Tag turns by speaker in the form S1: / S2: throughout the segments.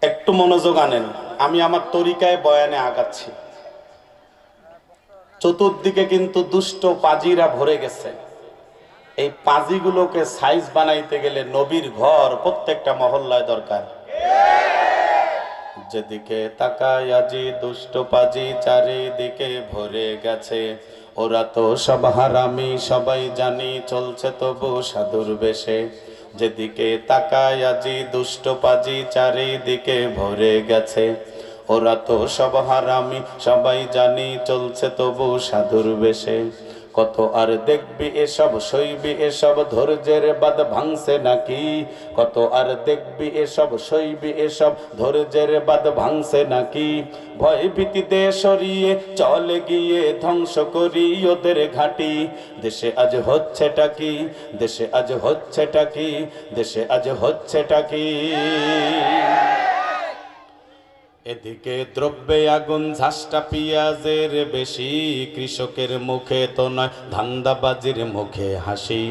S1: একটু মনোযোগ আনেন, আমি আমার তরিকায় বয়ানে আগাচ্ছি। চতুর্দিকে কিন্তু দুষ্ট পাজিরা ভরে গেছে। এই পাজিগুলোকে সাইজ বানাইতে গেলে নবীর ঘর প্রত্যেকটা মহল্লায় দরকার। যেদিকে তাকাই আজি দুষ্ট পাজি চারিদিকে ভরে গেছে। ওরা তো সব হারামি সবাই জানি, চলছে তবু সাধুর বেশে। যেদিকে তাকাই আজি দুষ্ট পাজি চারিদিকে ভরে গেছে। ওরা তো সব হারামি সবাই জানি, চলছে তবু সাধুর বেশে। কত আর দেখবি এসব, সইবি এসব, ধৈর্যের বাঁধ ভাঙছে নাকি? কত আর দেখবি এসব, সইবি এসব, ধৈর্যের বাঁধ ভাঙছে নাকি? ভয় ভীতিতে সরিয়ে চলে গিয়ে ধ্বংস করি ওদের ঘাঁটি। দেশে আজ হচ্ছেটা কি? দেশে আজ হচ্ছেটা কি? দেশে আজ হচ্ছেটা কি? এদিকে দ্রব্যে আগুন, ঝাসটা পেঁয়াজের বেশি। কৃষকের মুখে তো নয়, ধান্দাবাজির মুখে হাসি।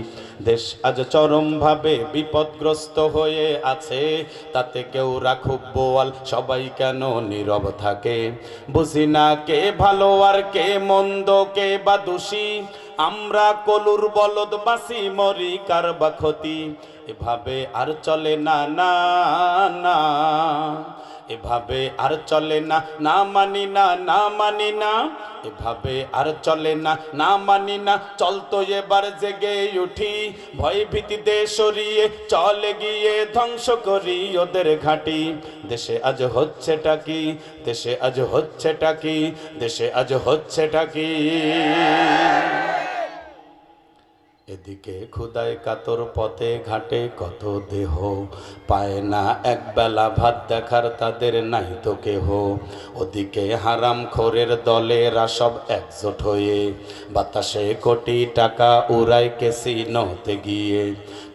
S1: দেশ আজ চরমভাবে বিপদগ্রস্ত হয়ে আছে। তাতে কেউ রাখুক বোয়াল, সবাই কেন নীরব থাকে? বুঝি না কে ভালো আর কে মন্দ, কে বা দোষী। আমরা কলুর বলদ বাসি মরি, কার বা ক্ষতি? এভাবে আর চলে না, না না। এভাবে আর চলে না, না মানি না, না মানি না। এভাবে আর চলে না, না মানি না। চলতো এবার জেগে উঠি, ভয় ভীতিতে সরিয়ে চলে গিয়ে ধ্বংস করি ওদের ঘাঁটি। দেশে আজ হচ্ছেটা কি? দেশে আজ হচ্ছেটা কি? দেশে আজ হচ্ছেটা কি? এদিকে ক্ষুদায় কাতর পথে ঘাটে কত দেহ, পায় না একবেলা ভাত দেখার তাদের নাই তো কেহ। ওদিকে হারাম খোরের দলেরা সব একজোট হয়ে বাতাসে কোটি টাকা উড়ায় ক্যাসিনোতে গিয়ে।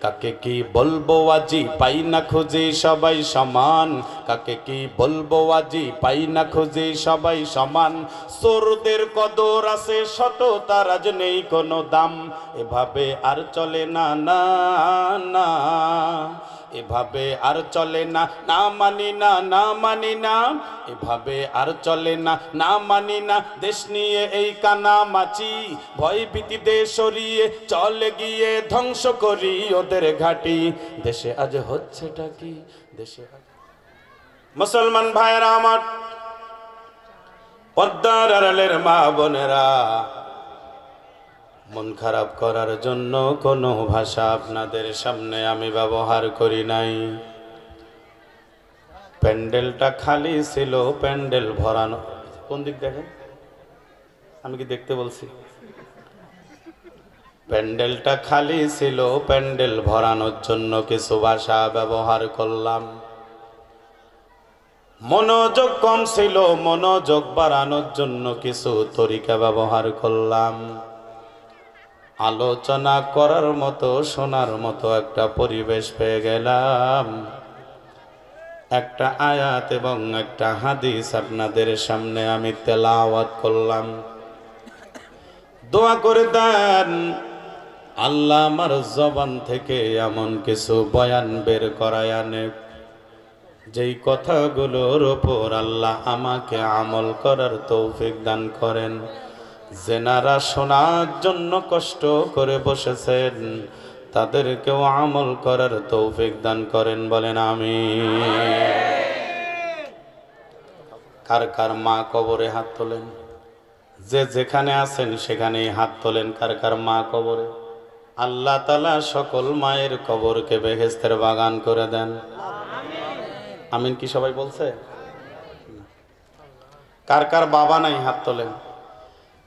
S1: কাকে কি বলবো আজি পাই না খুঁজে সবাই সমান। কাকে কি বলবো আজি পাই না খুঁজে সবাই সমান। চোরদের কদর আছে শত, তার আজ নেই কোনো দাম। এভাবে আর চলে না, না না। এভাবে আর চলে না, না মানি না, না মানি না। এভাবে আর চলে না, না মানি না। দেশ নিয়ে এই কানামাচি, ভয় ভীতিতে সরিয়ে চলে গিয়ে ধ্বংস করি ওদের ঘাঁটি। দেশে আজ হচ্ছেটা কি? দেশে আজ। মুসলমান ভাইরা আমার, পদ্মার আড়ালের মা বোনেরা, মন খারাপ করার জন্য কোনো ভাষা আপনাদের সামনে আমি ব্যবহার করি নাই। প্যান্ডেলটা খালি ছিল, প্যান্ডেল ভরানো। কোন দিক দেখেন, আমি কি দেখতে বলছি? প্যান্ডেলটা খালি ছিল, প্যান্ডেল ভরানোর জন্য কিছু ভাষা ব্যবহার করলাম। মনোযোগ কম ছিল, মনোযোগ বাড়ানোর জন্য কিছু তরিকা ব্যবহার করলাম। আলোচনা করার মতো, শোনার মতো একটা পরিবেশ পেয়ে গেলাম। একটা আয়াত এবং একটা হাদিস আপনাদের সামনে আমি তেলাওয়াত করলাম। দোয়া করে দেন আল্লাহ আমার জবান থেকে এমন কিছু বয়ান বের করায় আনে, যেই কথাগুলোর ওপর আল্লাহ আমাকে আমল করার তৌফিক দান করেন। যেনারা শোনার জন্য কষ্ট করে বসেছেন, তাদেরকেও আমল করার তৌফিক দান করেন, বলেন আমিন। কার কার মা কবরে হাত তোলেন? যে যেখানে আছেন সেখানেই হাত তোলেন। কার কার মা কবরে? আল্লাহ তাআলা সকল মায়ের কবরকে বেহেশতের বাগান করে দেন, আমিন। কি সবাই বলছে? কার কার বাবা নাই হাত তোলেন?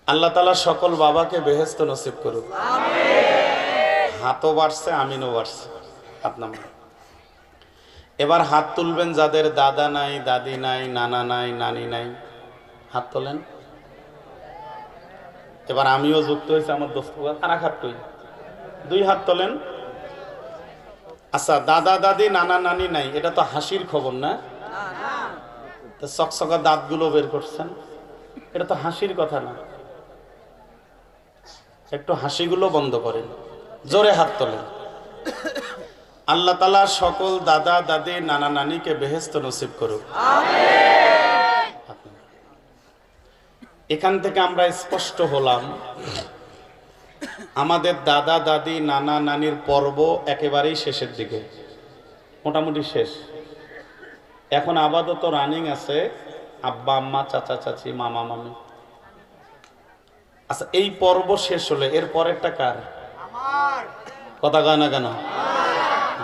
S1: আল্লাহ তাআলা সকল বাবাকে বেহেশত নসিব করুক, আমিন। হাতও বাড়ছে, আমিনও বাড়ছে আপনার। এবার হাত তুলবেন যাদের দাদা নাই, দাদি নাই, নানা নাই, নানি নাই, হাত তোলেন। এবার আমিও যুক্ত হয়েছে, আমার দোস্ত আর এক হাত তুই, দুই হাত তোলেন। আচ্ছা, দাদা দাদি নানা নানি নাই, এটা তো হাসির খবর না? তো চকচকা দাঁতগুলো বের করছেন, এটা তো হাসির কথা না। একটু হাসিগুলো বন্ধ করেন, জোরে হাত তোলেন। আল্লাহ তাআলা সকল দাদা দাদি নানা নানিকে বেহেশত নসিব করুক। এখান থেকে আমরা স্পষ্ট হলাম আমাদের দাদা দাদি নানা নানির পর্ব একেবারেই শেষের দিকে, মোটামুটি শেষ। এখন আপাতত রানিং আছে আব্বা আম্মা চাচা চাচি মামা মামি। আচ্ছা, এই পর্ব শেষ হলে এর পরেরটা কার? কথা কয় না কেন?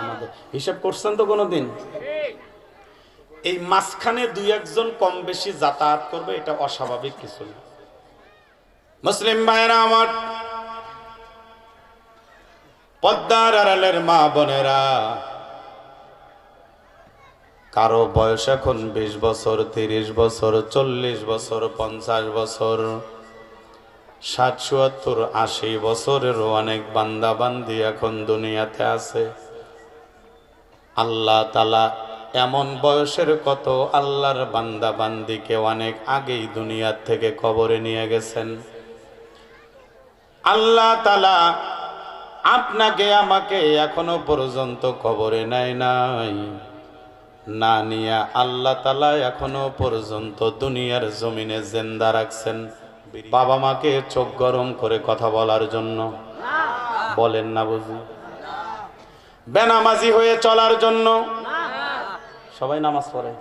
S1: আমাদের। হিসাব করছেন তো কোনোদিন? এই মাঝখানে দুই একজন কম বেশি যাতায়াত করবে, এটা অস্বাভাবিক কিছু না। মুসলিম ভাইরা আমার, পদ্মার আড়ালের মা বোনেরা, কারো বয়স এখন 20 বছর, 30 বছর, 40 বছর, 50 বছর, 60, 70, 80 বছরেরও অনেক বান্দা বান্দি এখন দুনিয়াতে আছে। আল্লাহ তাআলা এমন বয়সের কত আল্লাহর বান্দা বান্দিকে অনেক আগেই দুনিয়া থেকে কবরে নিয়ে গেছেন। আল্লাহ তাআলা আপনাকে আমাকে এখনো পর্যন্ত কবরে নেয় নাই, না নিয়া আল্লাহ তাআলা এখনো পর্যন্ত দুনিয়ার জমিনে জিন্দা রাখছেন। বাবা মাকে চোখ গরম করে কথা বলার জন্য বলেন না বুঝি? বেনামাজি হয়ে চলার জন্য? সবাই নামাজ পড়ে।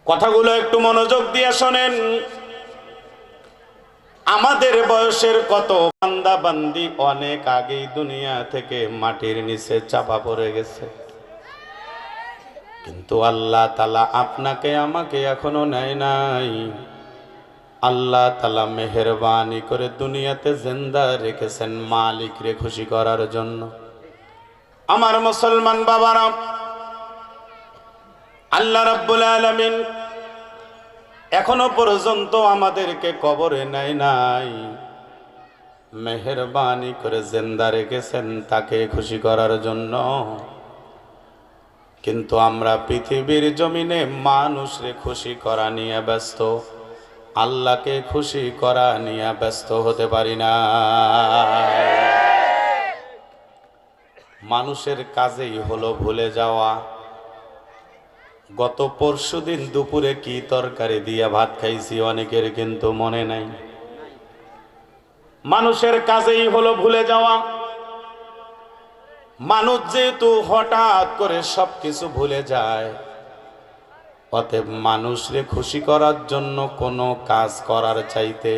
S1: কথাগুলো একটু মনোযোগ দিয়ে শোনেন। আমাদের বয়সের কত বান্দা বান্দি অনেক আগেই দুনিয়া থেকে মাটির নিচে চাপা পড়ে গেছে, কিন্তু আল্লাহ তাআলা আপনাকে আমাকে এখনো নেয় নাই। আল্লাহ তাআলা মেহেরবানি করে দুনিয়াতে জিন্দা রেখেছেন মালিকরে খুশি করার জন্য। আমার মুসলমান বাবারা, আল্লাহ রাব্বুল আলামিন এখনো পর্যন্ত আমাদেরকে কবরে নেয় নাই, মেহেরবানি করে জিন্দা রেখেছেন তাকে খুশি করার জন্য। কিন্তু আমরা পৃথিবীর জমিনে মানুষরে খুশি করা নিয়ে ব্যস্ত, আল্লাহকে খুশি করা নিয়ে ব্যস্ত হতে পারি না। মানুষের কাজেই হলো ভুলে যাওয়া। গত পরশুদিন দুপুরে কি তরকারি দিয়া ভাত খাইছি অনেকের কিন্তু মনে নাই। মানুষের কাজেই হলো ভুলে যাওয়া। মানুষ যেহেতু হঠাৎ করে সবকিছু ভুলে যায়, অতএব মানুষরে খুশি করার জন্য কোনো কাজ করার চাইতে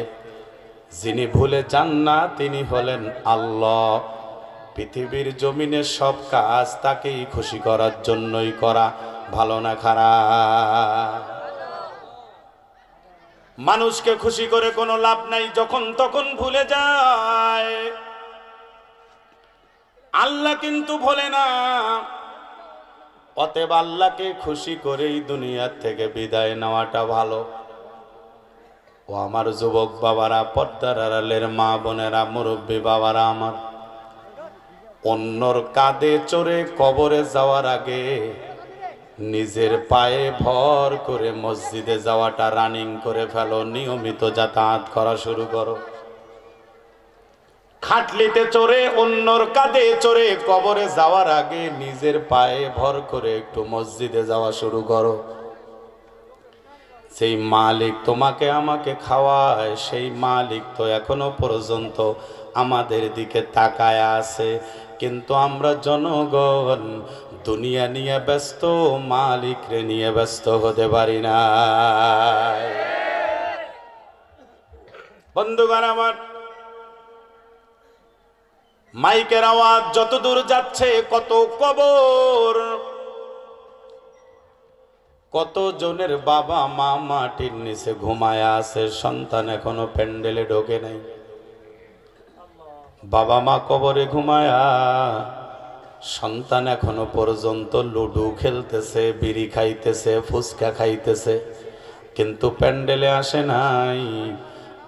S1: যিনি ভুলে যান না তিনি হলেন আল্লাহ। পৃথিবীর জমিনে সব কাজ তাকেই খুশি করার জন্যই করা, ভালো না খারাপ? মানুষকে খুশি করে কোনো লাভ নাই, যখন তখন ভুলে যায়। আল্লাহ কিন্তু ভোলে না। অতএব আল্লাহকে খুশি করেই দুনিয়া থেকে বিদায় নেওয়াটা ভালো। ও আমার যুবক বাবারা, পর্দার আড়ালের মা বোনেরা, মুরব্বী বাবারা আমার, অন্যর কাঁধে চড়ে কবরে যাওয়ার আগে নিজের পায়ে ভর করে মসজিদে যাওয়াটা রানিং করে ফেলো, নিয়মিত যাতায়াত করা শুরু করো। খাটলিতে চড়ে অন্যর কাঁধে চড়ে কবরে যাওয়ার আগে নিজের পায়ে ভর করে একটু মসজিদে যাওয়া শুরু করো। সেই মালিক তোমাকে আমাকে খাওয়ায়, সেই মালিক তো এখনো পর্যন্ত আমাদের দিকে তাকায় আছে। কিন্তু আমরা জনগণ দুনিয়া নিয়ে ব্যস্ত, মালিকরে নিয়ে ব্যস্ত হতে পারি না। বন্ধুগণ আমার, মাইকের আওয়াজ যত দূর যাচ্ছে কত কবর, কত জনের বাবা মা মাটির নিচে ঘুমায় আছে, সন্তান এখনো প্যান্ডেলে ঢোকে নাই। বাবা মা কবরে ঘুমায়া, সন্তান এখনো পর্যন্ত লুডু খেলতেছে, বিড়ি খাইতেছে, ফুচকা খাইতেছে, কিন্তু প্যান্ডেলে আসে নাই।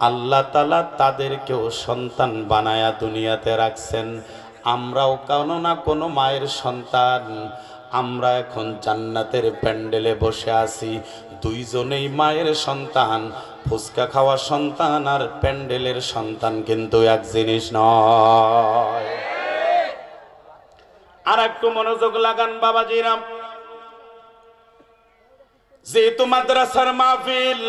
S1: আল্লাহ তাআলা তাদেরকেও সন্তান বানায়া দুনিয়াতে রাখছেন। আমরাও কোনো না কোনো মায়ের সন্তান। আমরা এখন জান্নাতের প্যান্ডেলে বসে আছি, দুইজনেই মায়ের সন্তান। ফুচকা খাওয়া সন্তান আর প্যান্ডেলের সন্তান কিন্তু এক জিনিস নয়। আর একটু মনোযোগ লাগান বাবাজিরা, যেহেতু মাদ্রাসার মাহফিল,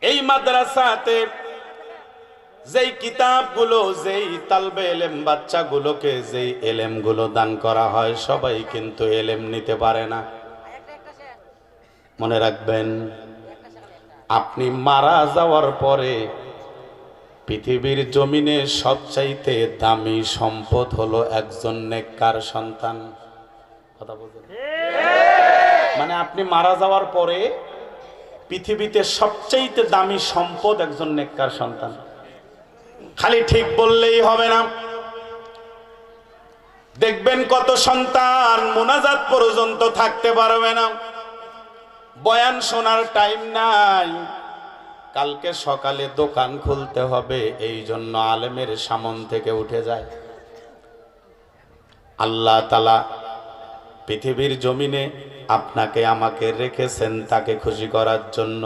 S1: এই মাদ্রাসাতে যেই কিতাবগুলো, যেই তালবে এলেম বাচ্চাগুলোকে যেই এলেমগুলো দান করা হয়, সবাই কিন্তু এলেম নিতে পারে না। মনে রাখবেন, আপনি মারা যাওয়ার পরে পৃথিবীর জমিনে সবচাইতে দামি সম্পদ হলো একজন নেককার সন্তান। কথা বলছেন? মানে আপনি মারা যাওয়ার পরে পৃথিবীতে সবচাইতে দামি সম্পদ একজন নেককার সন্তান। খালি ঠিক বললেই হবে না, দেখবেন কত সন্তান মোনাজাত পর্যন্ত থাকতে পারবে না, বয়ান শোনার টাইম নাই, কালকে সকালে দোকান খুলতে হবে, এই জন্য আলেমের সামন থেকে উঠে যায়। আল্লাহ তাআলা পৃথিবীর জমিনে আপনাকে আমাকে রেখেছেন তাকে খুশি করার জন্য।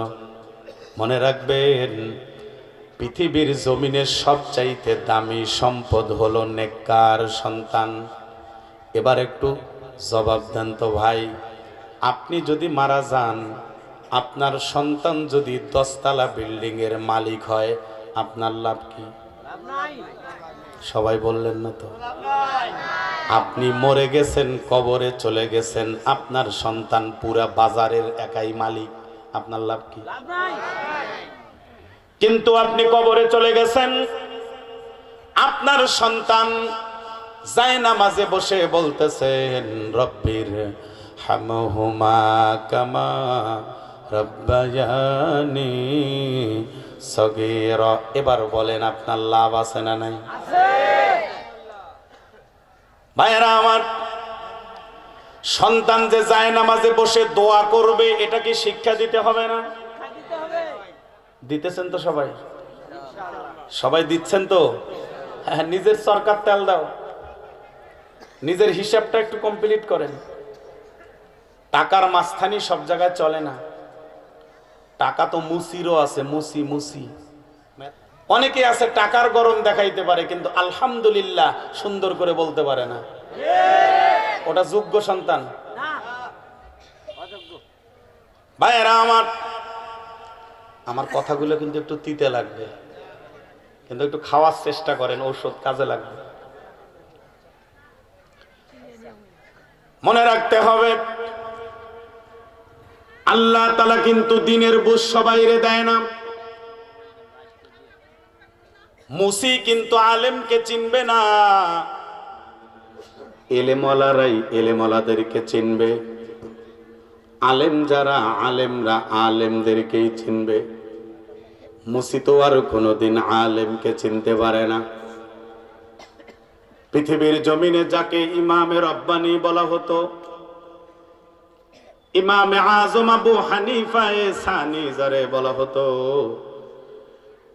S1: মনে রাখবেন, পৃথিবীর জমিনের সবচাইতে দামি সম্পদ হলো নেককার সন্তান। এবার একটু জবাব দেন তো ভাই, আপনি যদি মারা যান, আপনার সন্তান যদি 10 তলা বিল্ডিং এর মালিক হয়, আপনার লাভ কি? সবাই বললেন না তো? আপনি মরে গেছেন, কবরে চলে গেছেন, আপনার সন্তান পুরা বাজারের একাই মালিক, আপনার লাভ কি? কিন্তু আপনি কবরে চলে গেছেন, আপনার সন্তান জায়নামাজে বসে বলতেছেন, রব্বির হামহুমা কামা রব্বায়ানি সগীরা। এবার বলেন, আপনার লাভ আছে না নাই? ভাইরা আমার, সন্তান যে জায়নামাজে বসে দোয়া করবে, এটা কি শিক্ষা দিতে হবে না? দিতেছেন তো সবাই? সবাই দিচ্ছেন তো? হ্যাঁ, নিজের সরকার তেল দাও, নিজের হিসাবটা একটু কমপ্লিট করেন। টাকার মাঝখানি সব জায়গায় চলে না, টাকা তো মুসিরও আছে, মুসি মুসি। অনেকে আছে টাকার গরম দেখাইতে পারে, কিন্তু আলহামদুলিল্লাহ সুন্দর করে বলতে পারে না। ওটা যোগ্য সন্তান? ভাইয়েরা আমার, আমার কথাগুলো কিন্তু একটু তিতে লাগবে, কিন্তু একটু খাওয়ার চেষ্টা করেন, ঔষধ কাজে লাগবে। মনে রাখতে হবে, আল্লাহ তাআলা কিন্তু দিনের বুঝ সবাইরে দেয় না। মুসি কিন্তু আলেমকে চিনবে না, এলেমওয়ালারাই এলেমওয়ালাদেরকে চিনবে, আলেম যারা আলেমরা আলেমদেরকেই চিনবে। মুসি তো আর কোনোদিন আলেমকে চিনতে পারে না। পৃথিবীর জমিনে যাকে ইমামে রব্বানি বলা হতো, ইমামে আজম আবু হানিফা সানি যারে বলা হতো,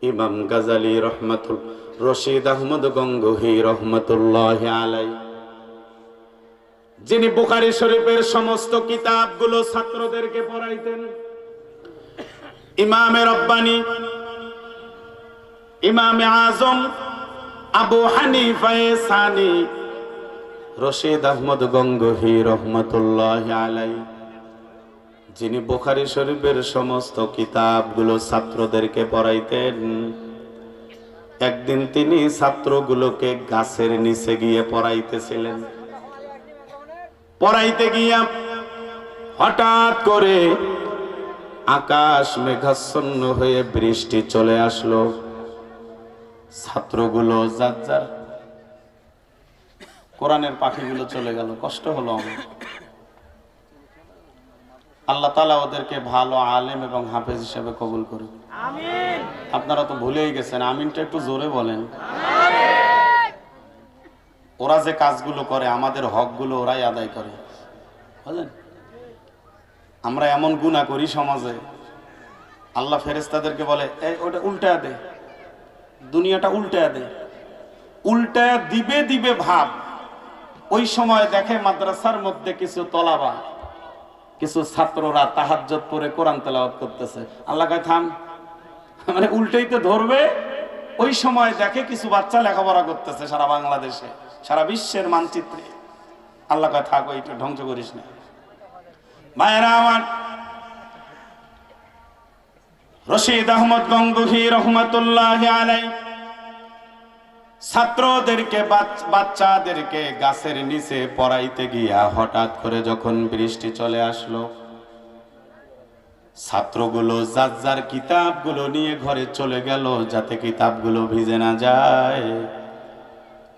S1: ইমাম গাজালি রহমাতুল, রশিদ আহমদ গঙ্গোহী রহমাতুল্লাহি আলাইহি, যিনি বুখারী শরীফের সমস্ত কিতাবগুলো ছাত্রদেরকে পড়াইতেন, ইমামে রব্বানি, ইমামে আজম আবু হানিফা সানি রশিদ আহমদ গঙ্গোহী রহমাতুল্লাহি আলাইহি, যিনি বুখারী শরীফের সমস্ত কিতাবগুলো ছাত্রদেরকে পড়াইতেন, একদিন তিনি ছাত্রগুলোকে গাছের নিচে গিয়ে পড়াইতেছিলেন। পড়াইতে গিয়া হঠাৎ করে আকাশ মেঘাচ্ছন্ন হয়ে বৃষ্টি চলে আসলো। ছাত্রগুলো যার যার কোরআনের পাখিগুলো চলে গেল, কষ্ট হলো আমার। আল্লাহ তাআলা ওদেরকে ভালো আলেম এবং হাফেজ হিসেবে কবুল করুন, আমিন। আপনারা তো ভুলেই গেছেন, আমিনটা একটু জোরে বলেন। ওরা যে কাজগুলো করে, আমাদের হকগুলো ওরাই আদায় করে, বুঝলেন? আমরা এমন গুনাহ করি সমাজে, আল্লাহ ফেরেশতাদেরকে বলে, এই ওটা উল্টায়া দে, দুনিয়াটা উল্টায়া দে। উল্টায়া দিবে দিবে ভাব, ওই সময় দেখে মাদ্রাসার মধ্যে কিছু তলাবা, কিছু ছাত্ররা তাহাজ্জুদ পড়ে কোরআন তেলাওয়াত করতেছে। আল্লাহ কয় থাম, মানে উল্টাইতে ধরবে, ওই সময় দেখে কিছু বাচ্চা লেখাপড়া করতেছে সারা বাংলাদেশে। সারা বিশ্বের মানচিত্রে। আল্লাহ কয় থাকো, একটু ধ্বংস করিস না। ভাইরা আমার, রশিদ আহমদ গঙ্গোহী রহমাতুল্লাহি আলাইহি ছাত্রদেরকে বাচ্চাদেরকে গাছের নিচে পড়াইতে গিয়া হঠাৎ করে যখন বৃষ্টি চলে আসলো, ছাত্রগুলো যার যার কিতাবগুলো নিয়ে ঘরে চলে গেল যাতে কিতাবগুলো ভিজে না যায়।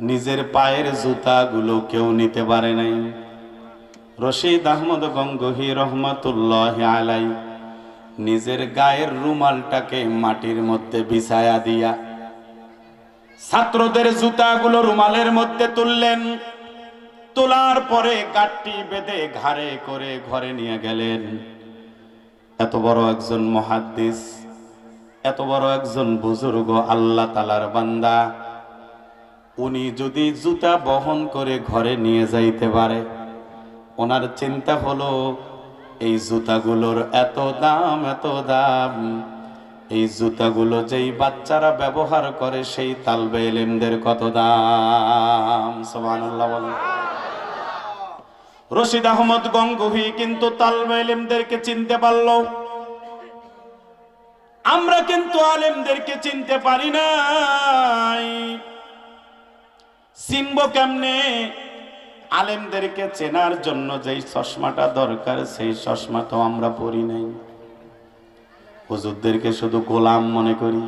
S1: নিজের পায়ের জুতাগুলো কেউ নিতে পারে নাই। রশিদ আহমদ গঙ্গোহী রহমাতুল্লাহি আলাইহি নিজের গায়ের রুমালটাকে মাটির মধ্যে বিছায়া দিয়া ছাত্রদের জুতাগুলো রুমালের মধ্যে তুললেন। তোলার পরে গাঁটটি বেঁধে ঘাড়ে করে ঘরে নিয়ে গেলেন। এত বড় একজন মুহাদ্দিস, এত বড় একজন বুজুর্গ আল্লাহ তাআলার বান্দা, উনি যদি জুতা বহন করে ঘরে নিয়ে যাইতে পারে, ওনার চিন্তা হলো এই জুতাগুলোর এত দাম, এত দাম। এই জুতাগুলো যেই বাচ্চারা ব্যবহার করে সেই তালবে ইলমদের কত দাম। সুবহানাল্লাহ বলেন। রশিদ আহমদ গঙ্গোহী কিন্তু তালবে ইলমদেরকে চিনতে পারল। আমরা কিন্তু আলেমদেরকে চিনতে পারি নাই। চিনবো কেমনে? আলেমদেরকে চেনার জন্য যেই চশমাটা দরকার সেই চশমা তো আমরা পরি নাই। হুজুরদেরকে শুধু গোলাম মনে করি,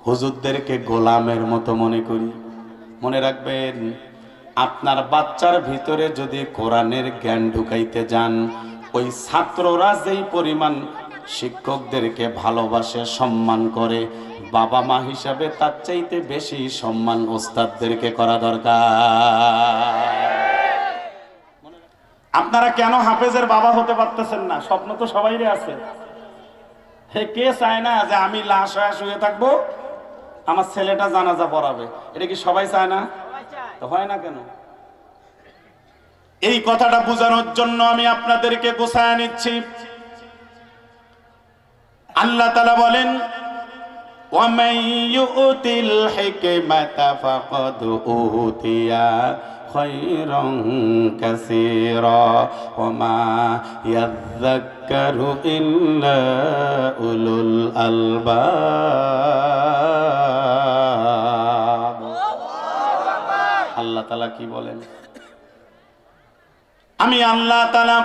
S1: হুজুরদেরকে গোলামের মতো মনে করি। মনে রাখবেন, আপনার বাচ্চার ভিতরে যদি কোরআনের জ্ঞান ঢুকাইতে যান, ওই ছাত্ররা যেই পরিমাণ শিক্ষকদেরকে ভালোবাসে, সম্মান করে, বাবা মা হিসাবে তার চাইতে বেশি সম্মান ওস্তাদদেরকে করা দরকার। আপনারা কেন হাফেজের বাবা হতে পারতেছেন না? স্বপ্ন তো সবাইরই আছে। কে চায় না যে আমি লাশ হয়ে শুয়ে থাকবো, আমার ছেলেটা জানাজা পড়াবে? এটা কি সবাই চায় না? তো হয় না কেন? এই কথাটা বোঝানোর জন্য আমি আপনাদেরকে গোছায় নিচ্ছি। আল্লাহ তাআলা বলেন, ওয়ামান ইউতিল হিকমাতা ফাকাদ উতিয়া খায়রান কাসীরা ওয়ামা ইয়াযাক্কারু ইল্লা উলুল আলবাব। আল্লাহ তাআলা কি বলেন? আমি আল্লাহ তাআলা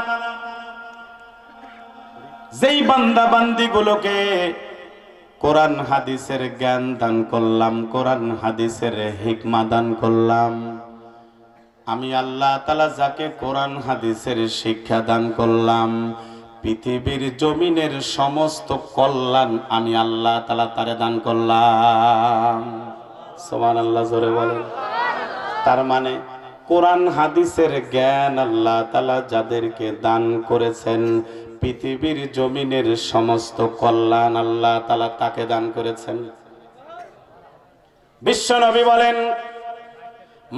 S1: যেই বান্দা বান্দিগুলোকে কোরআন হাদিসের জ্ঞান দান করলাম, কোরআন হাদিসের হিকমা দান করলাম, আমি আল্লাহ তাআলা যাকে কোরআন হাদিসের শিক্ষা দান করলাম, পৃথিবীর জমিনের সমস্ত কল্যাণ আমি আল্লাহ তাআলা তারে দান করলাম। সুবহানাল্লাহ, জোরে বলেন। তার মানে কোরআন হাদিসের জ্ঞান আল্লাহ তাআলা যাদেরকে দান করেছেন, পৃথিবীর জমিনের সমস্ত কল্যাণ আল্লাহ তাআলা তাকে দান করেছেন। বিশ্ব নবী বলেন,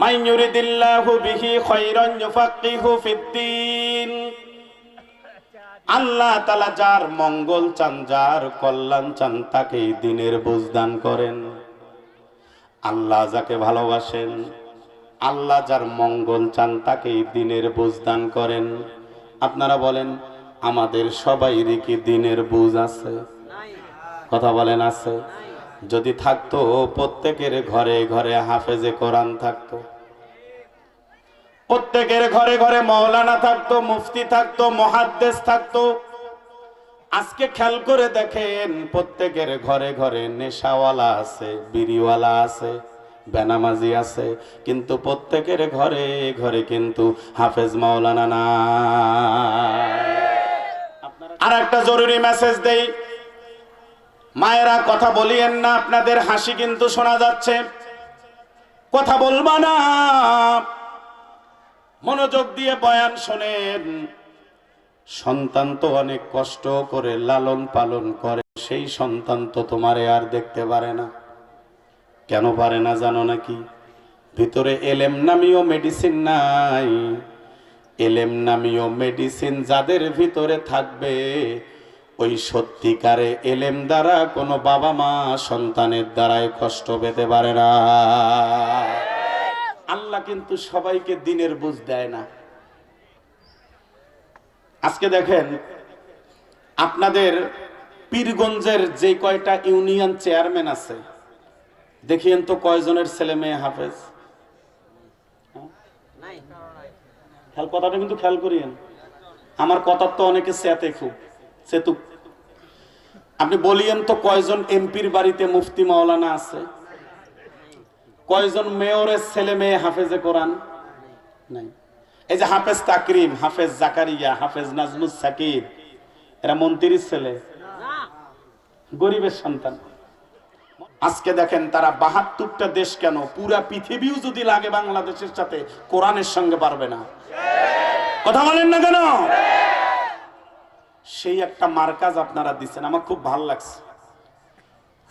S1: মান ইউরিদিল্লাহু বিহি খায়রান ইউফাক্কিহু ফিদ্দীন। আল্লাহ তাআলা যার মঙ্গল চান, যার কল্যাণ চান, তাকে দ্বীনের বুঝ দান করেন। আল্লাহ যাকে ভালোবাসেন, আল্লাহ যার মঙ্গল চান, তাকে দ্বীনের বুঝ দান করেন। আপনারা বলেন, আমাদের সবাইরই কি দ্বীনের বুঝ আছে? কথা বলেন, আছে? যদি থাকতো, প্রত্যেকের ঘরে ঘরে হাফেজে কোরআন থাকতো, প্রত্যেকের ঘরে ঘরে মাওলানা থাকতো, মুফতি থাকতো, মুহাদ্দিস থাকতো। আজকে খেয়াল করে দেখেন, প্রত্যেকের ঘরে ঘরে নেশাওয়ালা আছে, বিড়িওয়ালা আছে, বেনামাজি আছে, কিন্তু প্রত্যেকের ঘরে ঘরে কিন্তু হাফেজ মাওলানা না। আর একটা জরুরি মেসেজ দেই, মায়েরা কথা বলিয়েন না, আপনাদের হাসি কিন্তু শোনা যাচ্ছে। কথা বলবা না, মনোযোগ দিয়ে বয়ান শোনেন। সন্তান তো অনেক কষ্ট করে লালন পালন করে, সেই সন্তান তো তোমারে আর দেখতে পারে না। কেন পারে না জানো নাকি? ভিতরে এলেম নামীয় মেডিসিন নাই। এলেম নামীয় মেডিসিন যাদের ভিতরে থাকবে, ওই সত্যিকারে এলেম দ্বারা কোনো বাবা মা সন্তানের দ্বারাই কষ্ট পেতে পারে না। আল্লাহ কিন্তু সবাইকে দিনের বুঝ দেয় না। আজকে দেখেন আপনাদের পীরগঞ্জের যে কয়টা ইউনিয়ন চেয়ারম্যান আছে, দেখিয়েন তো কয়জনের ছেলে মেয়ে হাফেজ। কথাটা কিন্তু খেয়াল করিয়েন, আমার কথার তো অনেকে চেতে খুব চেতুক। আপনি বলিয়েন তো কয়জন এমপির বাড়িতে মুফতি মাওলানা আছে, কয়জন মেয়রের ছেলে মেয়ে হাফেজে কোরআন নাই। এই যে হাফেজ তাকরিম, হাফেজ জাকারিয়া, হাফেজ নাজমুস সাকিব, এরা মন্ত্রীর ছেলে, গরিবের সন্তান। আজকে দেখেন তারা ৭২টা দেশ কেন, পুরা পৃথিবীও যদি লাগে বাংলাদেশের সাথে কোরআনের সঙ্গে পারবে না। কথা বলেন না কেন? সেই একটা মার্কাজ আপনারা দিচ্ছেন, আমার খুব ভালো লাগছে।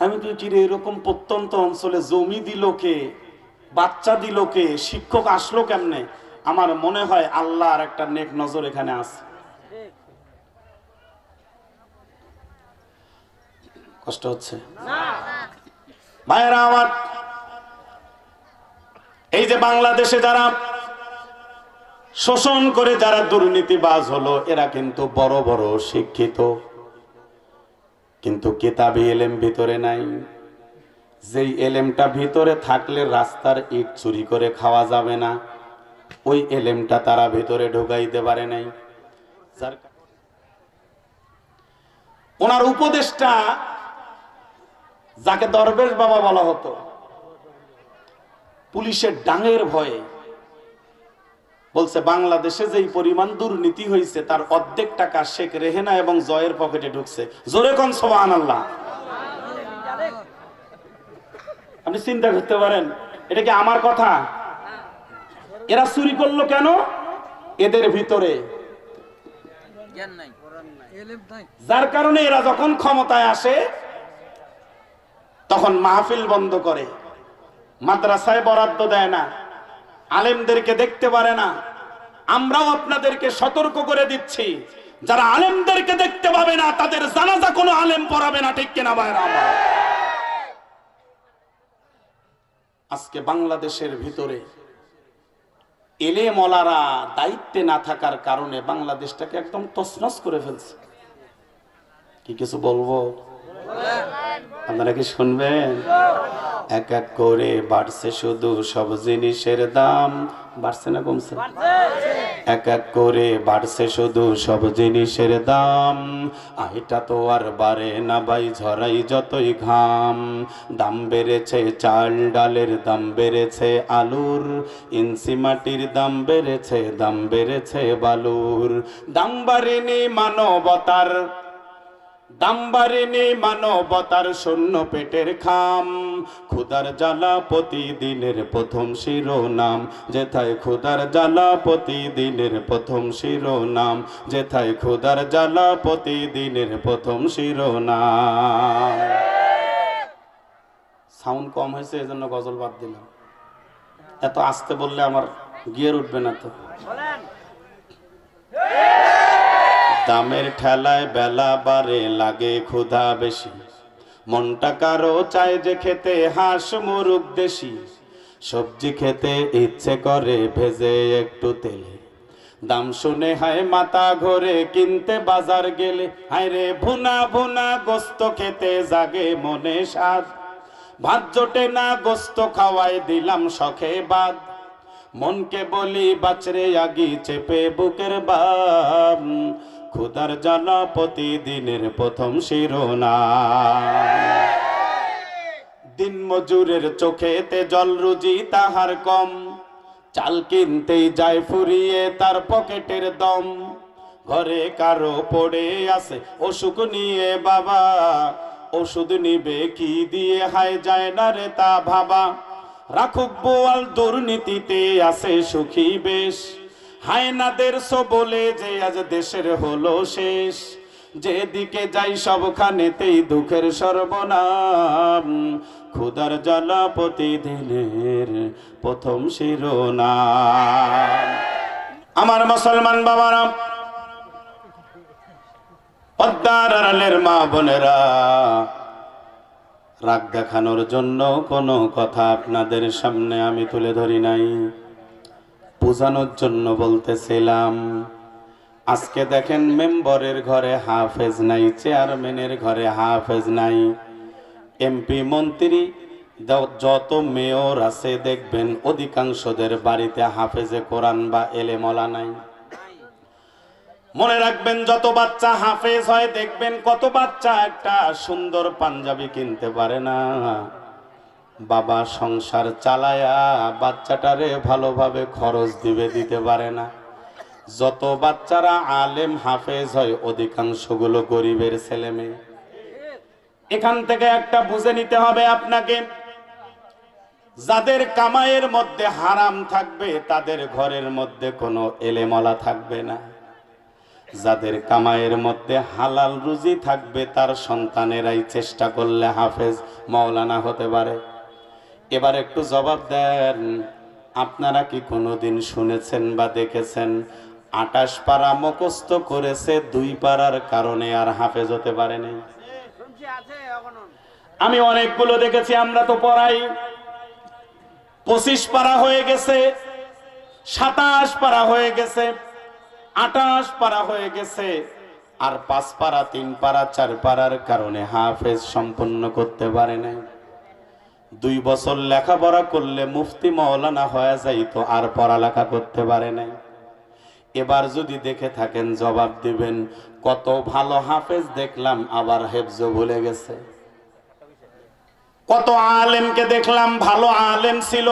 S1: আমি তো চিরে এরকম প্রত্যন্ত অঞ্চলে জমি দিল কে, বাচ্চা দিল কে, শিক্ষক আসলো কেমনে? আমার মনে হয় আল্লাহ আর একটা নেক নজর এখানে আছে। কষ্ট হচ্ছে ভাইয়েরা আমার। এই যে বাংলাদেশে যারা শোষণ করে যারা দুর্নীতিবাজ হলো, এরা কিন্তু বড় বড় শিক্ষিত, কিন্তু কিতাবি এলেম ভিতরে নাই। যেই এলেমটা ভিতরে থাকলে রাস্তার ইট চুরি করে খাওয়া যাবে না, ওই এলেমটা তারা ভিতরে ঢুকাইতে পারে নাই। ওনার উপদেশটা, যাকে দরবেশ বাবা বলা হতো, পুলিশের ডাঙের ভয়ে বলছে বাংলাদেশে যেই পরিমাণ দুর্নীতি হয়েছে তার অর্ধেক টাকা শেখ রেহেনা এবং জয়ের পকেটে ঢুকছে। জোরে কোন সুবহানাল্লাহ। আপনি চিন্তা করতে পারেন, এটা কি আমার কথা? এরা চুরি করলো কেন? এদের ভিতরে যার কারণে এরা যখন ক্ষমতায় আসে তখন মাহফিল বন্ধ করে, মাদ্রাসায় বরাদ্দ দেয় না, আলেমদেরকে দেখতে পারে না। আমরাও আপনাদেরকে সতর্ক করে দিচ্ছি, যারা আলেমদেরকে দেখতে পাবে না তাদের জানাজা কোনো আলেম পড়াবে না, ঠিক কিনা ভাইরা আমার? আজকে বাংলাদেশের ভিতরে এলেমওয়ালারা দায়িত্বে না থাকার কারণে বাংলাদেশটাকে একদম তছনছ করে ফেলছে। কি কিছু বলবো? আপনারা কি শুনবেন? এক এক করে বাড়ছে শুধু সব জিনিসের দাম। বাড়ছে না কমছে? এক এক করে বাড়ছে শুধু সব জিনিসের দাম। এটা তো আর বাড়ে না ভাই, ঝরাই যতই ঘাম। দাম বেড়েছে চাল ডালের, দাম বেড়েছে আলুর, ইঞ্চি মাটির দাম বেড়েছে, দাম বেড়েছে বালুর। দাম বাড়েনি মানবতার, দাম বাড়েনি মানবতার শূন্য পেটের খাম। ক্ষুধার জ্বালা প্রতিদিনের প্রথম শিরোনাম, যেথায় ক্ষুধার জ্বালা প্রতিদিনের প্রথম শিরোনাম, যেথায় ক্ষুধার জ্বালা প্রতিদিনের প্রথম শিরোনাম। সাউন্ড কম হয়েছে এজন্য গজল বাদ দিলাম। এত আস্তে বললে আমার গিয়ার উঠবে না তো। দামের ঠেলায় বেলা বাড়ে, লাগে ক্ষুধা বেশি, মনটা কারো চায় যে খেতে হাঁস মুরগ দেশি। সবজি খেতে ইচ্ছে করে ভেজে একটু তেলে, দাম শুনে হায় মাথা ঘোরে কিনতে বাজার গেলে। হায় রে ভুনা ভুনা গোস্ত খেতে জাগে মনে স্বাদ, ভাত জোটে না গোস্ত খাওয়াই দিলাম শখে বাদ। মনকে বলি বাছরে আগি চেপে বুকের বাম, ক্ষুধার জ্বালা প্রতিদিনের প্রথম শিরোনাম। দিন মজুরের চোখেতে জল রুজি তাহার কম, চাল কিনতেই যায় ফুরিয়ে তার পকেটের দম। ঘরে কারো পড়ে আছে অসুখ নিয়ে বাবা, ওষুধ নিবে কি দিয়ে হায় যায় না রে তা ভাবা। রাখুক বোয়াল দুর্নীতিতে আছে সুখী বেশ, হায়নাদের সবলে যে আজ দেশের হলো শেষ। যেদিকে যাই সবখানেতেই দুঃখের সর্বনাম, ক্ষুধার জ্বালা প্রতিদিনের প্রথম শিরোনাম। আমার মুসলমান বাবারা, পদ্মার আড়ালের মা বোনেরা, রাগ দেখানোর জন্য কোনো কথা আপনাদের সামনে আমি তুলে ধরি নাই, বোঝানোর জন্য বলতেছিলাম। আজকে দেখেন মেম্বরের ঘরে হাফেজ নাই, চেয়ারম্যানের ঘরে হাফেজ নাই, এমপি মন্ত্রী যত মেয়র আছে দেখবেন অধিকাংশদের বাড়িতে হাফেজে কোরআন বা এলেমওয়ালা নাই। মনে রাখবেন, যত বাচ্চা হাফেজ হয় দেখবেন কত বাচ্চা একটা সুন্দর পাঞ্জাবি কিনতে পারে না, বাবা সংসার চালায়া বাচ্চাটারে ভালোভাবে খরচ দিতে পারে না। যত বাচ্চারা আলেম হাফেজ হয় অধিকাংশগুলো গরিবের ছেলে মেয়ে। এখান থেকে একটা বুঝে নিতে হবে আপনাকে, যাদের কামাইয়ের মধ্যে হারাম থাকবে তাদের ঘরের মধ্যে কোনো এলেমওয়ালা থাকবে না, যাদের কামাইয়ের মধ্যে হালাল রুজি থাকবে তার সন্তানেরাই চেষ্টা করলে হাফেজ মাওলানা হতে পারে। এবার একটু জবাব দেন, আপনারা কি কোনোদিন শুনেছেন বা দেখেছেন 28 পারা মুখস্থ করেছে 2 পারার কারণে আর হাফেজ হতে পারেনি? আমি অনেকগুলো দেখেছি, আমরা তো পড়াই। 25 পারা হয়ে গেছে, 27 পারা হয়ে গেছে, 28 পারা হয়ে গেছে, আর 5 পারা 3 পারা 4 পারার কারণে হাফেজ সম্পন্ন করতে পারে নাই। 2 বছর লেখাপড়া করলে মুফতি মাওলানা হয়ে যাইতো, আর পড়ালেখা করতে পারে নাই। এবার যদি দেখে থাকেন জবাব দিবেন, কত ভালো হাফেজ দেখলাম আবার হেফজ ভুলে গেছে। কত আলেমকে দেখলাম ভালো আলেম ছিল,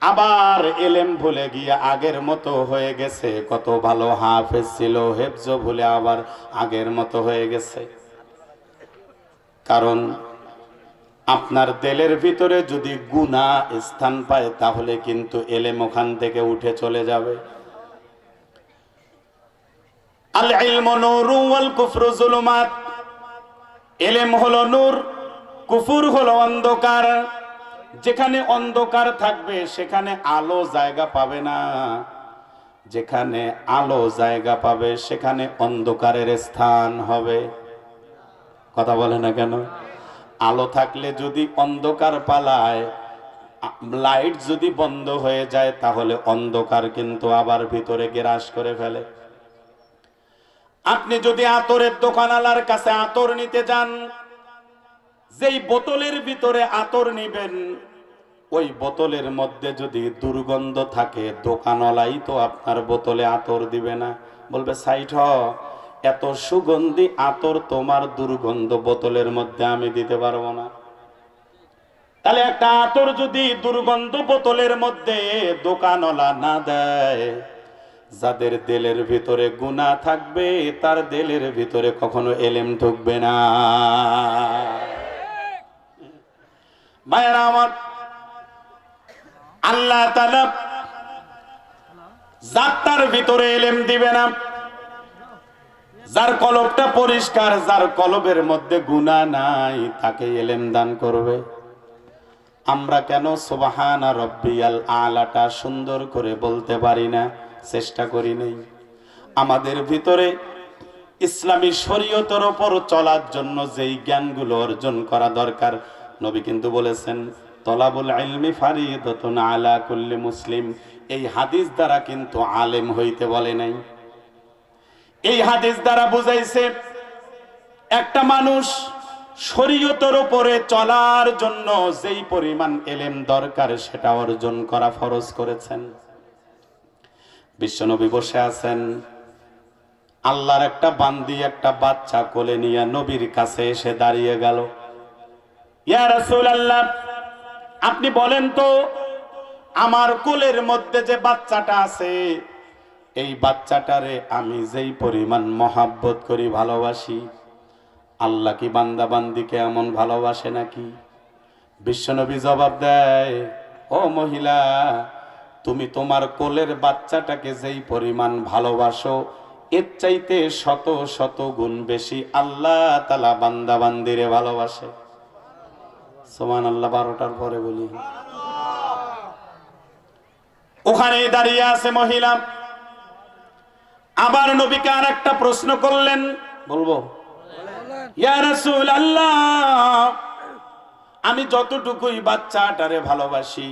S1: আবার এলেম ভুলে গিয়ে আগের মতো হয়ে গেছে। কত ভালো হাফেজ ছিল, হেফজ ভুলে আবার আগের মতো হয়ে গেছে। কারণ আপনার দিলের ভিতরে যদি গুনাহ স্থান পায় তাহলে কিন্তু এলেম ওখান থেকে উঠে চলে যাবে। আল ইলমু নূরু ওয়াল কুফরু যুলুমাত, এলেম হলো নূর, কুফর হলো অন্ধকার। যেখানে অন্ধকার থাকবে সেখানে আলো জায়গা পাবে না, যেখানে আলো জায়গা পাবে সেখানে অন্ধকারের স্থান হবে। কথা বলে না কেন? আলো থাকলে যদি অন্ধকার পালায়, লাইট যদি বন্ধ হয়ে যায় তাহলে অন্ধকার কিন্তু আবার ভিতরে গ্রাস করে ফেলে। আপনি যদি আতরের দোকানওয়ালার কাছে আতর নিতে যান, যেই বোতলের ভিতরে আতর নিবেন ওই বোতলের মধ্যে যদি দুর্গন্ধ থাকে, দোকানওয়ালাই তো আপনার বোতলে আতর দিবে না, বলবে সাইড হ, এত সুগন্ধি আতর তোমার দুর্গন্ধ বোতলের মধ্যে আমি দিতে পারবো না। তাহলে একটা আতর যদি দুর্গন্ধ বোতলের মধ্যে দোকানওয়ালা না দেয়, যাদের দিলের ভিতরে গুনাহ থাকবে তার দিলের ভিতরে কখনো এলেম ঢুকবে না। ভাইরা আমার, আল্লাহ তাআলা যার ভিতরে এলেম দিবে না, যার কলবটা পরিষ্কার, যার কলবের মধ্যে গুনাহ নাই, তাকে এলেম দান করবে। আমরা কেন সুবহানা রাব্বিয়াল আলাটা সুন্দর করে বলতে পারি না, চেষ্টা করি নাই? আমাদের ভিতরে ইসলামী শরীয়তের উপর চলার জন্য যেই জ্ঞানগুলো অর্জন করা দরকার, নবী কিন্তু বলেছেন তলাবুল ইলমি ফারিদাতুন আলা কুল্লি মুসলিম। এই হাদিস দ্বারা কিন্তু আলেম হইতে বলে নাই। এই হাদিস দ্বারা বুঝাইছে একটা মানুষ শরীয়তের উপরে চলার জন্য যেই পরিমাণ এলেম দরকার সেটা অর্জন করা ফরজ করেছেন। বিশ্বনবী বসে আছেন, আল্লাহর একটা বান্দি একটা বাচ্চা কোলে নিয়ে নবীর কাছে এসে দাঁড়িয়ে গেল। ইয়া রাসূলুল্লাহ, আপনি বলেন তো আমার কোলের মধ্যে যে বাচ্চাটা আছে, এই বাচ্চাটারে আমি যেই পরিমাণ মহাব্বত করি, ভালোবাসি, আল্লাহ কি বান্দা বান্দিকে এমন ভালোবাসে নাকি? বিশ্বনবী জবাব দেয়, ও মহিলা, তুমি তোমার কোলের বাচ্চাটাকে যেই পরিমাণ ভালোবাসো, এর চাইতে শত শত গুণ বেশি আল্লাহ তাআলা বান্দা বান্দিরে ভালোবাসে। সুবহানাল্লাহ। 12টার পরে বলি। ওখানে দাঁড়িয়ে আছে মহিলা। আবার নবীকে আর একটা প্রশ্ন করলেন, বলবো? ইয়া রাসূলুল্লাহ, আমি যতটুকুই বাচ্চাটারে ভালোবাসি,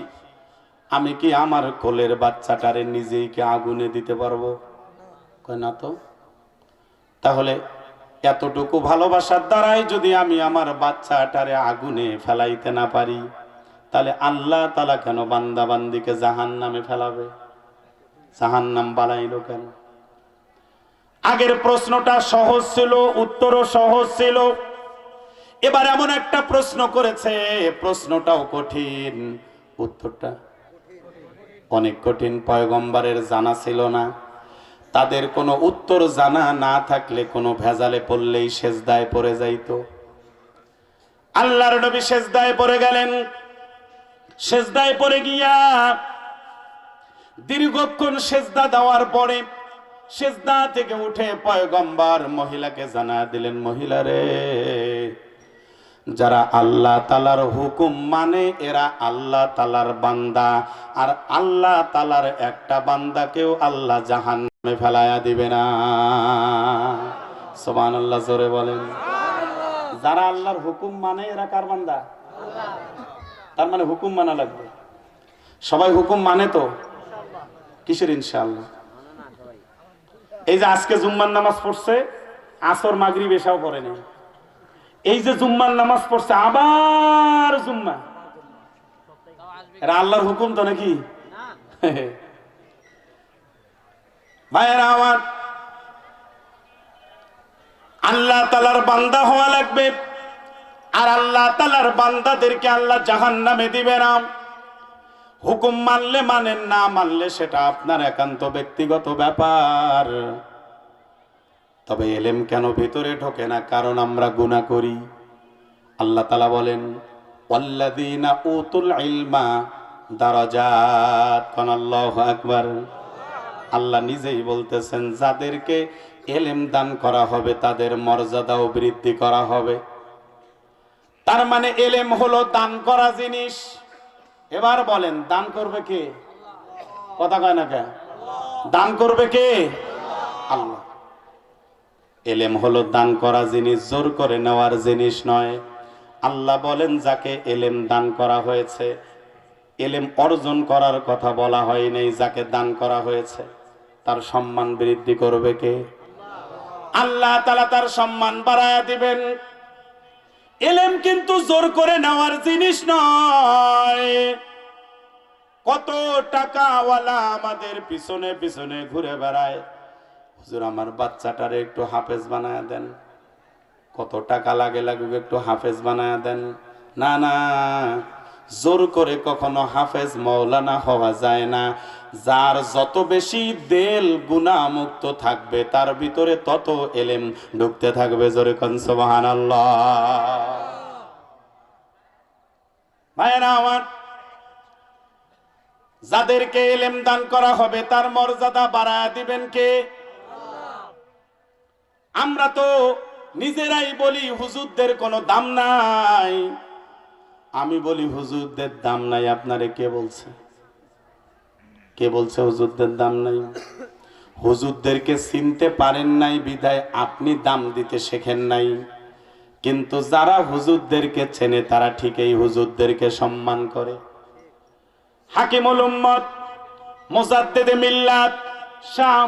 S1: আমি কি আমার কোলের বাচ্চাটারে নিজেই কি আগুনে দিতে পারবো? কয় না তো। তাহলে এতটুকু ভালোবাসার দ্বারাই যদি আমি আমার বাচ্চাটারে আগুনে ফেলাইতে না পারি, তাহলে আল্লাহ তাআলা কেন বান্দা বান্দিকে জাহান্নামে ফেলাবে? জাহান্নাম বানাইলো কেন? আগের প্রশ্নটা সহজ ছিল, উত্তরও সহজ ছিল। এবার এমন একটা প্রশ্ন করেছে, প্রশ্নটাও কঠিন, উত্তরটা অনেক কঠিন। পয়গম্বরের জানা ছিল না। তাদের কোনো উত্তর জানা না থাকলে কোনো ভেজালে পড়লেই সেজদায় পড়ে যাইতো। আল্লাহর নবী সেজদায় পড়ে গেলেন। সেজদায় পড়ে গিয়া দীর্ঘক্ষণ সেজদা দেওয়ার পরে সেজদা থেকে উঠে পয়গম্বর মহিলাকে জানা দিলেন, মহিলা রে, যারা আল্লাহ তাআলার হুকুম মানে এরা আল্লাহ তাআলার বান্দা, আর আল্লাহ তাআলার একটা বান্দাকেও আল্লাহ জাহান্নামে ফেলায়া দিবে না। সুবহানাল্লাহ, জোরে বলেন। যারা আল্লাহর হুকুম মানে এরা কার বান্দা? তার মানে হুকুম মানা লাগবে। সবাই হুকুম মানে তো? কিসের ইনশাআল্লাহ? এই যে আজকে জুম্মার নামাজ পড়ছে, আসর মাগরিব এশাও পড়ে নেই। এই যে জুম্মার নামাজ পড়ছে, আবার জুম্মা, এরা আল্লাহর হুকুম তো নাকি? ভাইয়েরা আমার, আল্লাহ তাআলার বান্দা হওয়া লাগবে, আর আল্লাহ তাআলার বান্দাদেরকে আল্লাহ জাহান্নামে দিবে না। হুকুম মানলে মানেন, না মানলে সেটা আপনার একান্ত ব্যক্তিগত ব্যাপার। তবে এলেম কেন ভিতরে ঢোকে না? কারণ আমরা গুনাহ করি। আল্লাহ তাআলা বলেন, ওয়াল্লাযীনা উতুল ইলমা দারাজাত। আল্লাহু আকবার। আল্লাহ নিজেই বলতেছেন, যাদেরকে এলেম দান করা হবে তাদের মর্যাদাও বৃদ্ধি করা হবে। তার মানে এলেম হলো দান করা জিনিস। এবার বলেন, দান করবে কে? কথা কয় না কে? দান করবে কে? আল্লাহ। এলেম হলো দান করা জিনিস, জোর করে নেওয়ার জিনিস নয়। আল্লাহ বলেন, যাকে এলেম দান করা হয়েছে, এলেম অর্জন করার কথা বলা হয় নাই, যাকে দান করা হয়েছে তার সম্মান বৃদ্ধি করবে কে? আল্লাহ তাআলা তার সম্মান বাড়ায়া দিবেন। এলেম কিন্তু জোর করে নেওয়ার জিনিস নয়। কত টাকাওয়ালা আমাদের পিছনে পিছনে ঘুরে বেড়ায়, হুজুর আমার বাচ্চাটারে একটু হাফেজ বানায়া দেন। কত টাকা লাগে লাগুক, একটু হাফেজ বানায়া দেন। না না, জোর করে কখনো হাফেজ মাওলানা হওয়া যায় না। যার যত বেশি দিল গুনাহ মুক্ত থাকবে, তার ভিতরে তত এলেম ঢুকতে থাকবে। জোরে কোন সুবহানাল্লাহ। ভাইরা আমার, যাদেরকে এলেম দান করা হবে তার মর্যাদা বাড়ায় দিবেন কে? আমরা তো নিজেরাই বলি হুজুরদের কোনো দাম নাই। আমি বলি হুজুরদের দাম নাই, আপনারে কে বলছে? কে বলছে হুজুরদের দাম নাই? হুজুরদেরকে চিনতে পারেন নাই বিধায় আপনি দাম দিতে শেখেন নাই। কিন্তু যারা হুজুরদেরকে চেনে তারা ঠিকই হুজুরদেরকে সম্মান করে। হাকিমুল উম্মত মুজাদ্দিদে মিল্লাত শাহ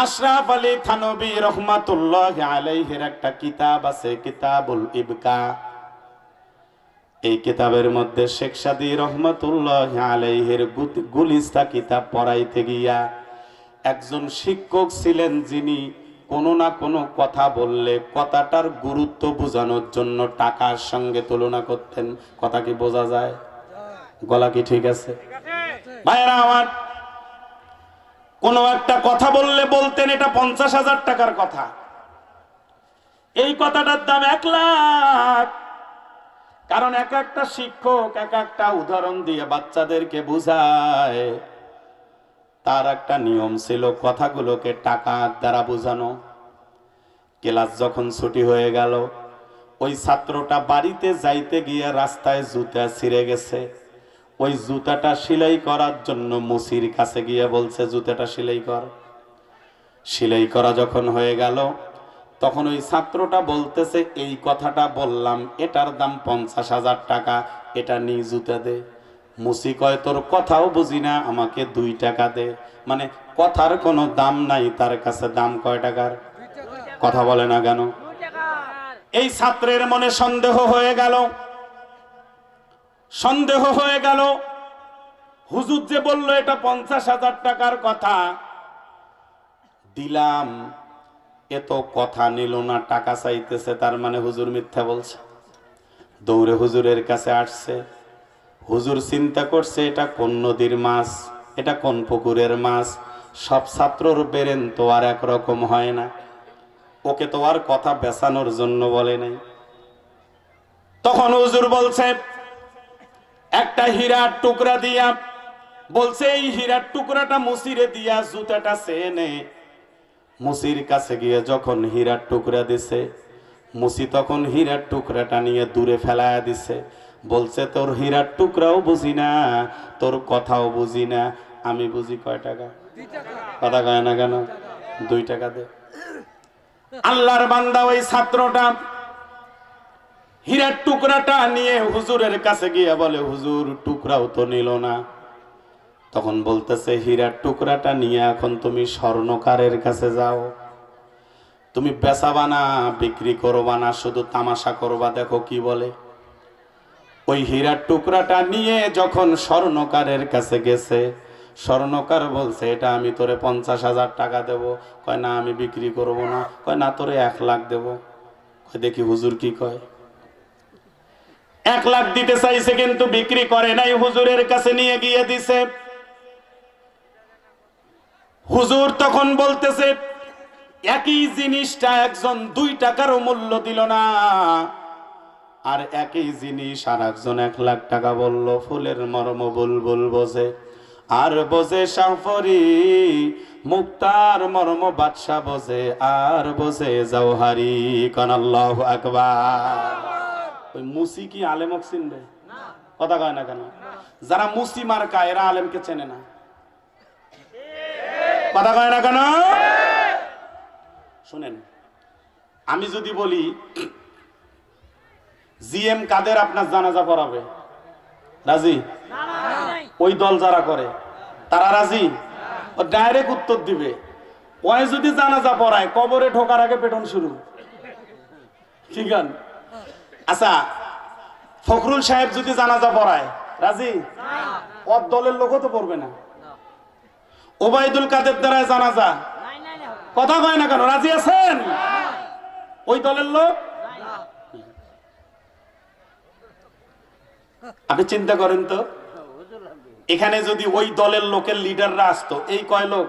S1: আশরাফ আলী থানভী রহমাতুল্লাহি আলাইহির একটা কিতাব আছে, কিতাবুল ইবকা। এই কিতাবের মধ্যে শেখ সাদী রহমাতুল্লাহি আলাইহির গুলিস্তা কিতাব পড়াইতে গিয়া একজন শিক্ষক ছিলেন, যিনি কোনো না কোনো কথা বললে কথাটার গুরুত্ব বোঝানোর জন্য টাকার সঙ্গে তুলনা করতেন। কথা কি বোঝা যায়? গলা কি ঠিক আছে? ভাইরা আমার, কোনো একটা কথা বললে বলতেন এটা 50,000 টাকার কথা, এই কথাটার দাম 1 লাখ। কারণ এক একটা শিক্ষক এক একটা উদাহরণ দিয়ে বাচ্চাদেরকে বুঝায়। তার একটা নিয়ম ছিল কথাগুলোকে টাকা দ্বারা বোঝানো। ক্লাস যখন ছুটি হয়ে গেল, ওই ছাত্রটা বাড়িতে যাইতে গিয়ে রাস্তায় জুতা ছিঁড়ে গেছে। ওই জুতাটা সেলাই করার জন্য মুসির কাছে গিয়ে বলছে, জুতাটা সেলাই কর। সেলাই করা যখন হয়ে গেল, তখন ওই ছাত্রটা বলতেছে, এই কথাটা বললাম, এটার দাম 50,000 টাকা, এটা নিয়ে জুতা দে। মুসি কয়, তোর কথাও বুঝি না, আমাকে 2 টাকা দে। মানে কথার কোনো দাম নাই তার কাছে। দাম কয় টাকার? কথা বলে না কেন? এই ছাত্রের মনে সন্দেহ হয়ে গেল, সন্দেহ হয়ে গেল। হুজুর যে বললো এটা 50,000 টাকার কথা, দিলাম, এত কথা নিল না, টাকা চাইতেছে, তার মানে হুজুর মিথ্যা বলছে। দৌড়ে হুজুরের কাছে আসছে। হুজুর চিন্তা করছে, এটা কোন নদীর মাছ, এটা কোন পুকুরের মাছ। সব ছাত্রর বেরেন তো আর একরকম হয় না, ওকে তো আর কথা বেচানোর জন্য বলে নাই। তখন হুজুর বলছে, একটা হীরার টুকরা দিয়া, বলছে এই হীরার টুকরাটা মুসিরে দিয়া জুতাটা চেয়ে নে। মুসির কাছে গিয়ে যখন হীরার টুকরা দিছে, মুসি তখন হীরার টুকরাটা নিয়ে দূরে ফেলায়া দিছে। বলছে, তোর হীরার টুকরাও বুঝি না, তোর কথাও বুঝি না, আমি বুঝি কয় টাকা? কথা কয় না কেন? 2 টাকা দে। আল্লাহর বান্দা ওই ছাত্রটা হীরার টুকরাটা নিয়ে হুজুরের কাছে গিয়ে বলে, হুজুর টুকরাও তো নিল না। তখন বলতেছে, হীরার টুকরাটা নিয়ে এখন তুমি স্বর্ণকারের কাছে যাও, তুমি বেচাবা না, বিক্রি করবা না, শুধু তামাশা করবা, দেখো কি বলে। ওই হীরার টুকরাটা নিয়ে যখন স্বর্ণকারের কাছে গেছে, স্বর্ণকার বলছে, এটা আমি তোরে 50,000 টাকা দেব। কয় না, আমি বিক্রি করব না। কয় না, তোরে 1 লাখ দেব। কয় দেখি হুজুর কি কয়। 1 লাখ দিতে চাইছে, কিন্তু বিক্রি করে নাই, হুজুরের কাছে নিয়ে গিয়ে দিছে। হুজুর তখন বলতেছে, একই জিনিসটা একজন 2 টাকারও মূল্য দিল না, আর একই জিনিস আর একজন 1 লাখ টাকা বলল। ফুলের মর্ম বুলবুল বোঝে, আর বোঝে শাহফরি, মুক্তার মর্ম বাদশা বোঝে, আর বোঝে জওহারি। কান আল্লাহু আকবার। ওই মুসি কি আলেমক চিনবে? কথা কয় না কেন? যারা মুসি মার্কা, এরা আলেমকে চেনে না। কথা কয় না কেন? শুনেন, আমি যদি বলি জিএম কাদের আপনার জানাজা পড়াবে, রাজি? ওই দল যারা করে তারা রাজি? ও ডাইরেক্ট উত্তর দিবে, ওই যদি জানাজা পড়ায় কবরে ঢোকার আগে পেটন শুরু। কি গান? আচ্ছা, ফখরুল সাহেব যদি জানাজা পড়ায় রাজি? ওর দলের লোকও তো পড়বে না। ওবায়দুল কাদের দ্বারা জানাজা, কথা কয় না কেন? রাজি আছেন? ওই দলের লোক? আপনি চিন্তা করেন তো, এখানে যদি ওই দলের লোকের লিডাররা আসতো, এই কয় লোক,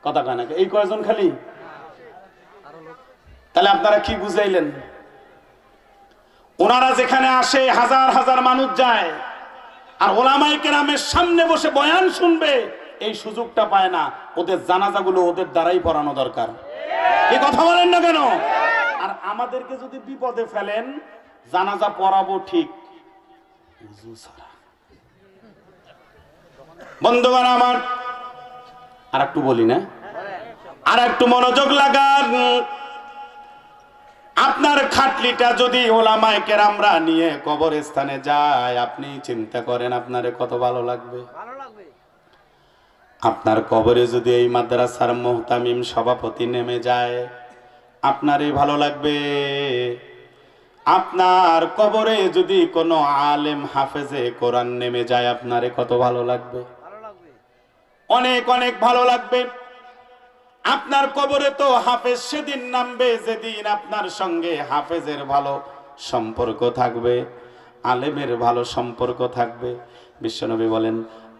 S1: কথা কয় না, এই কয়জন খালি, তাহলে আপনারা কি বুঝাইলেন? ওনারা যেখানে আসে হাজার হাজার মানুষ যায়, আর ওলামায়ে কেরামের সামনে বসে বয়ান শুনবে, এই সুযোগটা পায় না। ওদের জানাজাগুলো ওদের দ্বারাই পড়ানো দরকার। এই কথা বলেন না কেন? আর আমাদেরকে যদি বিপদে ফেলেন, জানাজা পড়াবো ঠিক, বন্ধুগণ আমার, আর একটু বলি না, আর একটু মনোযোগ লাগান। আপনার খাটলিটা যদি ওলামায়ে কেরামরা নিয়ে কবরস্থানে যায়, আপনি চিন্তা করেন আপনারে কত ভালো লাগবে। আপনার কবরে যদি এই মাদ্রাসার মুহতামিম সভাপতি নেমে যায়, আপনারই ভালো লাগবে। আপনার কবরে যদি কোনো আলেম হাফেজে কোরআন নেমে যায়, আপনারে কত ভালো লাগবে। অনেক অনেক ভালো লাগবে। আপনার কবরে তো হাফেজ সেদিন নামবে যেদিন আপনার সঙ্গে হাফেজের ভালো সম্পর্ক থাকবে, আলেমের ভালো সম্পর্ক থাকবে। বিশ্বনবী বলেন,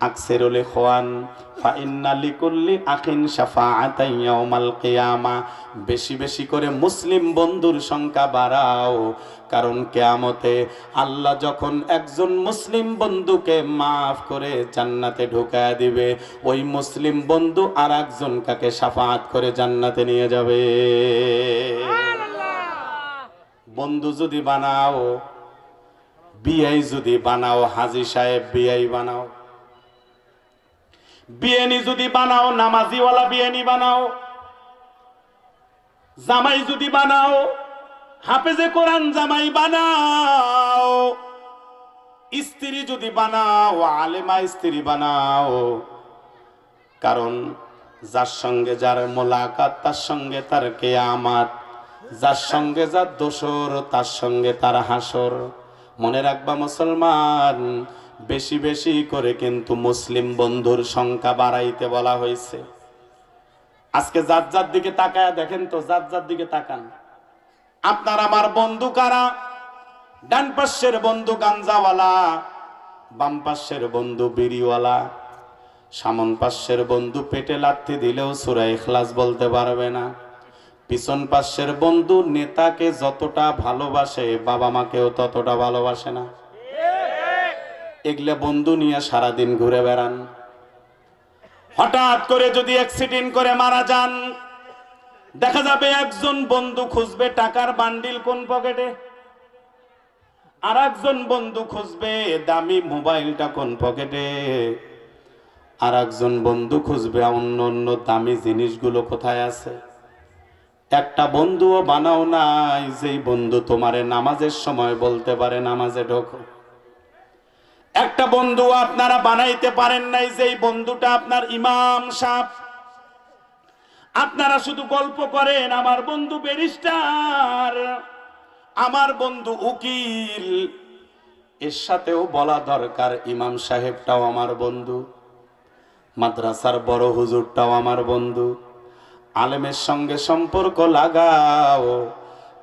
S1: আকসিরুল ইখওয়ান ফা ইন্না লিকুল্লি আখিন শাফাআতান ইয়াউমাল কিয়ামা। বেশি বেশি করে মুসলিম বন্ধুর সংখ্যা বাড়াও, কারণ কিয়ামতে আল্লাহ যখন একজন মুসলিম বন্ধুকে মাফ করে জান্নাতে ঢুকায় দিবে, ওই মুসলিম বন্ধু আর একজন কাকে শাফাআত করে জান্নাতে নিয়ে যাবে। বন্ধু যদি বানাও, বিআই যদি বানাও, হাজী সাহেব বিআই বানাও, বিএনি যদি বানাও, নামাজিওয়ালা বিএনি বানাও, জামাই যদি বানাও, হাফেজে কোরআন জামাই বানাও, স্ত্রী যদি বানাও, আলেমা স্ত্রী বানাও। কারণ যার সঙ্গে যার মোলাকাত তার সঙ্গে তার কিয়ামত, যার সঙ্গে যার দোসর তার সঙ্গে তার হাসর। মনে রাখবা মুসলমান, বেশি বেশি করে কিন্তু মুসলিম বন্ধুর সংখ্যা বাড়াইতে বলা হয়েছে। আজকে যার যার দিকে তাকায় দেখেন তো, যার যার দিকে তাকান। আপনার আমার বন্ধু কারা? ডান পাশের বন্ধু গাঞ্জাওয়ালা, বাম পাশের বন্ধু বিড়িওয়ালা, সামন পাশের বন্ধু পেটে লাথি দিলেও সূরা ইখলাস বলতে পারবে না। পিছন পাশের বন্ধু নেতাকে যতটা ভালোবাসে বাবা মাকেও ততটা ভালোবাসে না। এগুলা বন্ধু নিয়ে সারাদিন ঘুরে বেড়ান। হঠাৎ করে যদি অ্যাক্সিডেন্ট করে মারা যান, দেখা যাবে একজন বন্ধু খুঁজবে টাকার বান্ডিল কোন পকেটে, আর একজন বন্ধু খুঁজবে দামি মোবাইলটা কোন পকেটে, আর একজন বন্ধু খুঁজবে অন্য অন্য দামি জিনিসগুলো কোথায় আছে। একটা বন্ধুও বানাও নাই যেই বন্ধু তোমারে নামাজের সময় বলতে পারে নামাজে ঢোকো। একটা বন্ধু আপনারা বানাইতে পারেন নাই যেই বন্ধুটা আপনার ইমাম সাহেব। আপনারা শুধু গল্প করেন আমার বন্ধু ব্যারিস্টার, আমার বন্ধু উকিল। এর সাথেও বলা দরকার ইমাম সাহেবটাও আমার বন্ধু, মাদ্রাসার বড় হুজুরটাও আমার বন্ধু। আলেমের সঙ্গে সম্পর্ক লাগাও,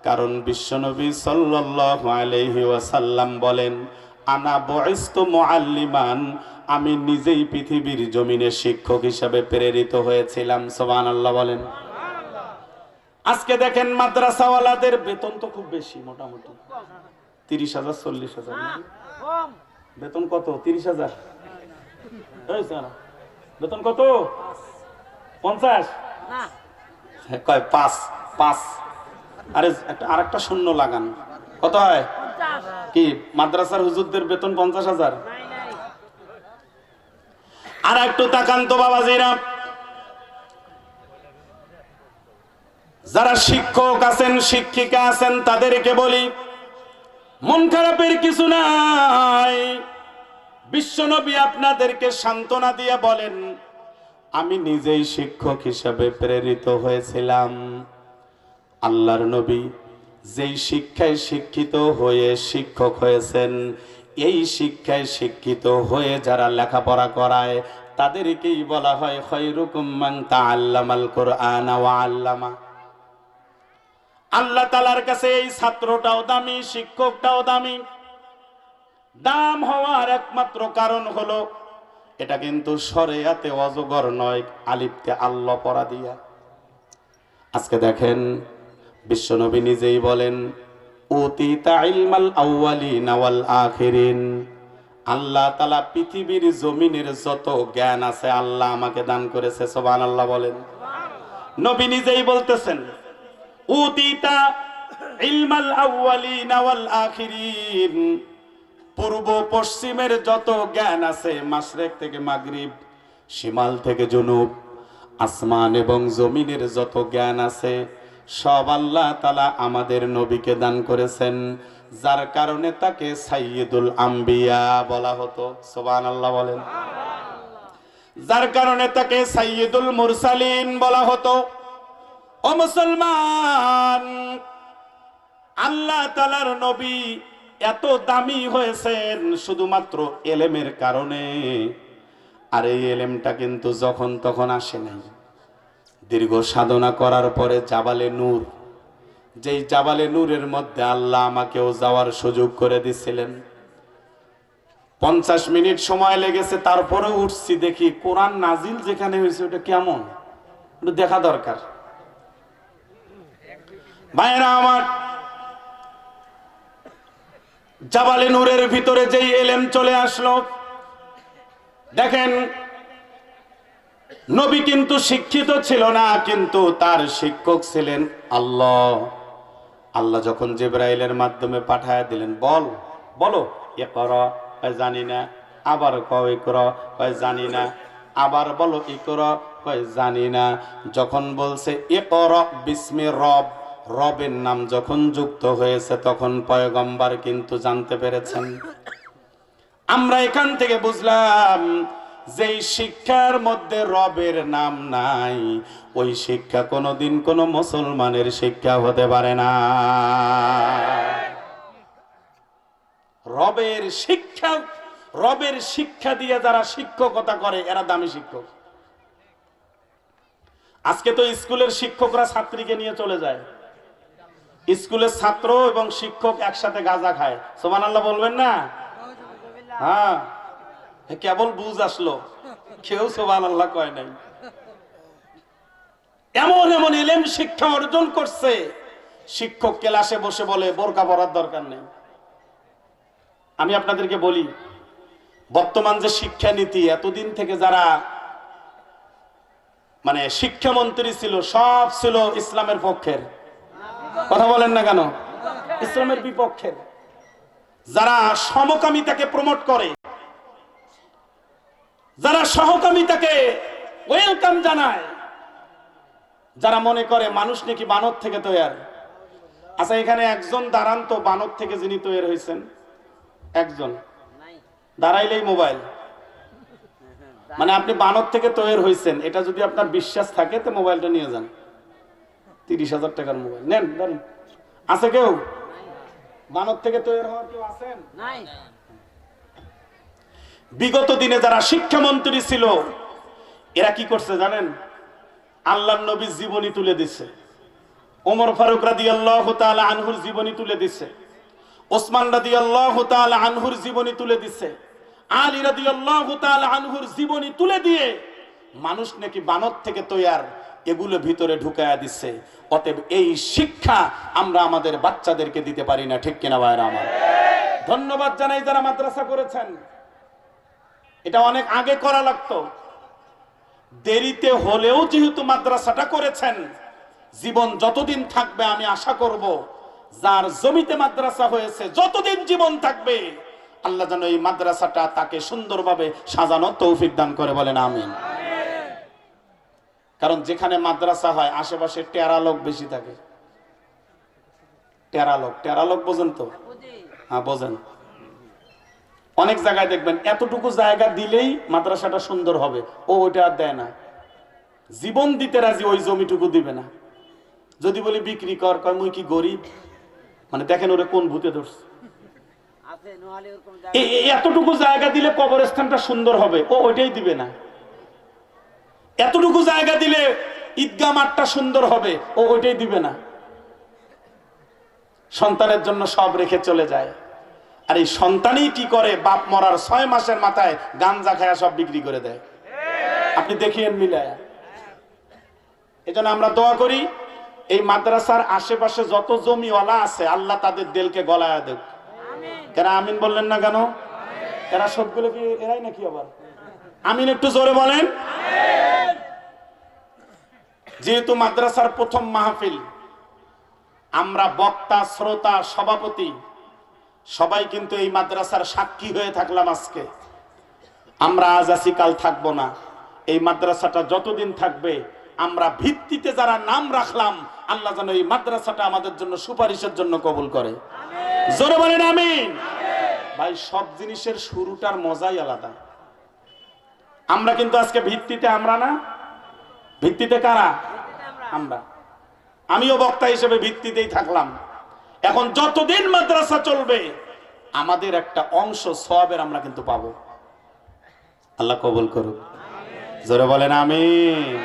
S1: কারণ বিশ্বনবী সাল্লাল্লাহু আলাইহি ওয়াসাল্লাম বলেন, আনা বুইসতু মুআল্লিমান, আমি নিজেই পৃথিবীর জমিনে শিক্ষক হিসেবে প্রেরিত হয়েছিলাম। সুবহানাল্লাহ বলেন। আজকে দেখেন মাদ্রাসাওয়ালাদের বেতন তো খুব বেশি, মোটামুটি 30,000 40,000। বেতন কত? 30,000। বেতন কত? 50 কয় 5। আরে আরেকটা শূন্য লাগান, কত হয়? কি মাদ্রাসার হুজুরদের বেতন 50,000? আর একটু তাকান তো বাবাজিরা, যারা শিক্ষক আছেন শিক্ষিকা আছেন তাদেরকে বলি, মন খারাপের কিছু নাই। বিশ্বনবী আপনাদেরকে সান্ত্বনা দিয়ে বলেন, আমি নিজেই শিক্ষক হিসাবে প্রেরিত হয়েছিলাম। আল্লাহর নবী যেই শিক্ষায় শিক্ষিত হয়ে শিক্ষক হয়েছেন, এই শিক্ষায় শিক্ষিত হয়ে যারা লেখাপড়া করায় তাদেরকেই বলা হয় খায়রুকুম মান তাআল্লামাল কুরআন ওয়া আল্লামা। আল্লাহ তাআলার কাছে এই ছাত্রটাও দামি, শিক্ষকটাও দামি। দাম হওয়ার একমাত্র কারণ হলো এটা কিন্তু শরিয়াতে অজগর নয়, আলিফতে আল্লাহ পড়া দিয়া। আজকে দেখেন বিশ্বনবী নিজেই বলেন, উতিতা ইলমাল আউয়ালিন ওয়াল আখিরিন। আল্লাহ তাআলা পৃথিবীর জমিনের যত জ্ঞান আছে আল্লাহ আমাকে দান করেছে। সুবহানাল্লাহ বলেন। নবী নিজেই বলতেছেন, উতিতা ইলমাল আউয়ালিন ওয়াল আখিরিন। পূর্ব পশ্চিমের যত জ্ঞান আছে, মাশরিক থেকে মাগরিব, শিমাল থেকে জুনুব, আসমান এবং জমিনের যত জ্ঞান আছে সব আল্লাহ তাআলা আমাদের নবীকে দান করেছেন, যার কারণে তাকে সাইয়্যিদুল আম্বিয়া বলা হতো। সুবহানাল্লাহ বলেন। যার কারণে তাকে সাইয়্যিদুল মুরসালিন বলা হতো। ও মুসলমান, আল্লাহ তাআলার নবী এত দামি হয়েছেন শুধুমাত্র এলেমের কারণে। আর এই এলেমটা কিন্তু যখন তখন আসে নাই, দীর্ঘ সাধনা করার পরে জাবালে নূর, যেই জাবালে নূরের মধ্যে আল্লাহ আমাকেও যাওয়ার সুযোগ করে দিছিলেন। 50 মিনিট সময় লেগেছে, তারপরে উঠছি, দেখি কোরআন নাজিল যেখানে হয়েছে ওটা কেমন, একটু দেখা দরকার। ভাইরা আমার, জাবালে নূরের ভিতরে যেই এলেম চলে আসলো, দেখেন নবী কিন্তু শিক্ষিত ছিল না, কিন্তু তার শিক্ষক ছিলেন আল্লাহ। আল্লাহ যখন জিবরাইলের মাধ্যমে পাঠায় দিলেন, বলো ইকরা, জানি না। আবার কও ইকরা, জানি না। আবার বলো ইকরা, কয় জানি না। যখন বলছে ইকরা বিসমি রব, রবের নাম যখন যুক্ত হয়েছে তখন পয়গম্বর কিন্তু জানতে পেরেছেন। আমরা এখান থেকে বুঝলাম যেই শিক্ষার মধ্যে রবের নাম নাই, ওই শিক্ষা কোনোদিন কোনো মুসলমানের শিক্ষা হতে পারে না। রবের শিক্ষা দিয়ে যারা শিক্ষকতা করে এরা দামি শিক্ষক। আজকে তো স্কুলের শিক্ষকরা ছাত্রীকে নিয়ে চলে যায়, স্কুলের ছাত্র এবং শিক্ষক একসাথে গাঁজা খায়। সুবহানাল্লাহ বলবেন না? হ্যাঁ, কেবল বুঝ আসলো, কেউ সুবহানাল্লাহ কয় নাই। এমন এমন ইলম শিক্ষা অর্জন করছে, শিক্ষক ক্লাসে বসে বলে বোরকা পরার দরকার নেই। আমি আপনাদেরকে বলি, বর্তমান যে শিক্ষানীতি, এতদিন থেকে যারা মানে শিক্ষামন্ত্রী ছিল সব ছিল ইসলামের পক্ষের। কথা বলেন না কেন? ইসলামের বিপক্ষের। যারা সমকামিতাকে প্রমোট করে, যারা সহকামিতাকে ওয়েলকাম জানায়, যারা মনে করে মানুষ নাকি বানর থেকে তৈরি। আচ্ছা, এখানে একজন দাঁড়ান তো বানর থেকে যিনি তৈরি হয়েছেন, একজন দাঁড়াইলেই মোবাইল। মানে আপনি বানর থেকে তৈরি হয়েছেন, এটা যদি আপনার বিশ্বাস থাকে তো মোবাইলটা নিয়ে যান। 30,000 টাকার মোবাইল নেন, ধরেন। আছে কেউ বানর থেকে তৈরি হওয়ার কেউ আছেন? বিগত দিনে যারা শিক্ষামন্ত্রী ছিল এরা কি করছে জানেন? আল্লাহর নবীর জীবনী তুলে দিচ্ছে, ওমর ফারুক রাদিয়াল্লাহু তাআলা আনহুর জীবনী তুলে দিচ্ছে, ওসমান রাদিয়াল্লাহু তাআলা আনহুর জীবনী তুলে দিচ্ছে, আলী রাদিয়াল্লাহু তাআলা আনহুর জীবনী তুলে দিয়ে মানুষ নাকি বানর থেকে তৈরি এগুলো ভিতরে ঢুকায়া দিচ্ছে। অতএব এই শিক্ষা আমরা আমাদের বাচ্চাদেরকে দিতে পারি না, ঠিক কিনা ভাইরা আমার? ধন্যবাদ জানাই যারা মাদ্রাসা করেছেন। এটা অনেক আগে করা লাগতো, দেরিতে হলেও যেহেতু মাদ্রাসাটা করেছেন, জীবন যতদিন থাকবে আমি আশা করব যার জমিতে মাদ্রাসা হয়েছে যতদিন জীবন থাকবে আল্লাহ যেন এই মাদ্রাসাটা তাকে সুন্দরভাবে সাজানো তৌফিক দান করে, বলেন আমিন। কারণ যেখানে মাদ্রাসা হয় আশেপাশে টেরা লোক বেশি থাকে। টেরা লোক বোঝেন তো? হ্যাঁ বোঝেন। অনেক জায়গায় দেখবেন এতটুকু জায়গা দিলেই মাদ্রাসাটা সুন্দর হবে, ও ওইটা আর দেয় না, জীবন দিতে রাজি, ওই জমিটুকু দিবে না। যদি বলি বিক্রি কর, কয় মুই কি গরিব? মানে দেখেন ওরে কোন ভূতে ধরছে। এতটুকু জায়গা দিলে কবরস্থানটা সুন্দর হবে, ও ওইটাই দিবে না। এতটুকু জায়গা দিলে ঈদগাহ মাঠটা সুন্দর হবে, ও ওইটাই দিবে না। সন্তানের জন্য সব রেখে চলে যায়। আর এই সন্তানই কি করে? বাপ মরার 6 মাসের মাথায় গাঞ্জা খায়া সব বিক্রি করে দেয়। আপনি দেখিয়েন মিলায়া। এজন্য আমরা দোয়া করি এই মাদ্রাসার আশেপাশে যত জমিওয়ালা আছে আল্লাহ তাদের দিলকে গলায়া দেব। কেন আমিন বললেন না কেন? এরা সবগুলো কি এরাই নাকি আবার? আমিন একটু জোরে বলেন। যেহেতু মাদ্রাসার প্রথম মাহফিল, আমরা বক্তা, শ্রোতা, সভাপতি সবাই কিন্তু এই মাদ্রাসার সাক্ষী হয়ে থাকলাম আজকে। আমরা আজ আছি, কাল থাকবো না। এই মাদ্রাসাটা যতদিন থাকবে আমরা ভিত্তিতে যারা নাম রাখলাম আল্লাহ যেন এই মাদ্রাসাটা আমাদের জন্য সুপারিশের জন্য কবুল করে, জোরে বলেন আমিন। ভাই, সব জিনিসের শুরুটার মজাই আলাদা। আমরা কিন্তু আজকে ভিত্তিতে, আমরা না, ভিত্তিতে কারা? আমরা। আমিও বক্তা হিসেবে ভিত্তিতেই থাকলাম। এখন যতদিন মাদ্রাসা চলবে আমাদের একটা অংশ সওয়াবের আমরা কিন্তু পাবো। আল্লাহ কবুল করুক, জোরে বলেন আমিন।